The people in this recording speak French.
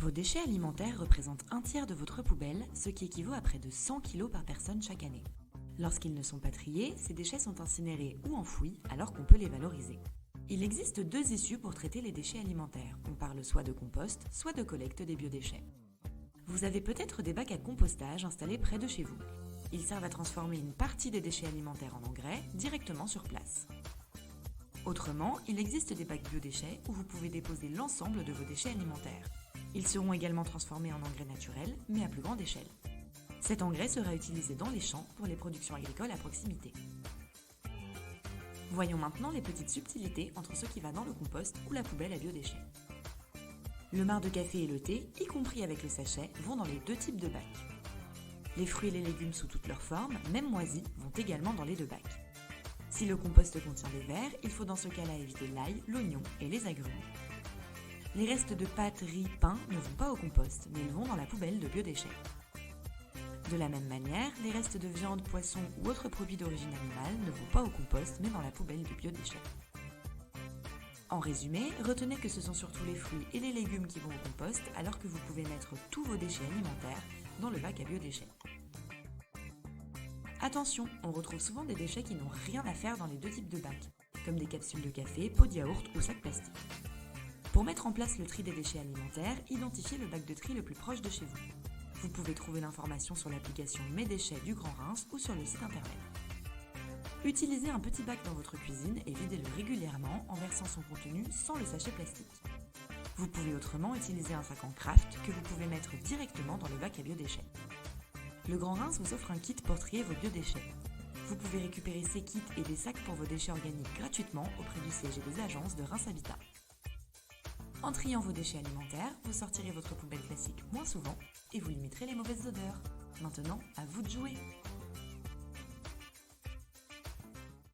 Vos déchets alimentaires représentent un tiers de votre poubelle, ce qui équivaut à près de 100 kg par personne chaque année. Lorsqu'ils ne sont pas triés, ces déchets sont incinérés ou enfouis alors qu'on peut les valoriser. Il existe deux issues pour traiter les déchets alimentaires. On parle soit de compost, soit de collecte des biodéchets. Vous avez peut-être des bacs à compostage installés près de chez vous. Ils servent à transformer une partie des déchets alimentaires en engrais directement sur place. Autrement, il existe des bacs biodéchets où vous pouvez déposer l'ensemble de vos déchets alimentaires. Ils seront également transformés en engrais naturels, mais à plus grande échelle. Cet engrais sera utilisé dans les champs pour les productions agricoles à proximité. Voyons maintenant les petites subtilités entre ce qui va dans le compost ou la poubelle à biodéchets. Le marc de café et le thé, y compris avec le sachet, vont dans les deux types de bacs. Les fruits et les légumes sous toutes leurs formes, même moisis, vont également dans les deux bacs. Si le compost contient des vers, il faut dans ce cas-là éviter l'ail, l'oignon et les agrumes. Les restes de pâtes, riz, pain ne vont pas au compost, mais ils vont dans la poubelle de biodéchets. De la même manière, les restes de viande, poisson ou autres produits d'origine animale ne vont pas au compost, mais dans la poubelle de biodéchets. En résumé, retenez que ce sont surtout les fruits et les légumes qui vont au compost, alors que vous pouvez mettre tous vos déchets alimentaires dans le bac à biodéchets. Attention, on retrouve souvent des déchets qui n'ont rien à faire dans les deux types de bacs, comme des capsules de café, pots de yaourt ou sacs plastiques. Pour mettre en place le tri des déchets alimentaires, identifiez le bac de tri le plus proche de chez vous. Vous pouvez trouver l'information sur l'application Mes déchets du Grand Reims ou sur le site internet. Utilisez un petit bac dans votre cuisine et videz-le régulièrement en versant son contenu sans le sachet plastique. Vous pouvez autrement utiliser un sac en craft que vous pouvez mettre directement dans le bac à biodéchets. Le Grand Reims vous offre un kit pour trier vos biodéchets. Vous pouvez récupérer ces kits et des sacs pour vos déchets organiques gratuitement auprès du siège et des agences de Reims Habitat. En triant vos déchets alimentaires, vous sortirez votre poubelle classique moins souvent et vous limiterez les mauvaises odeurs. Maintenant, à vous de jouer!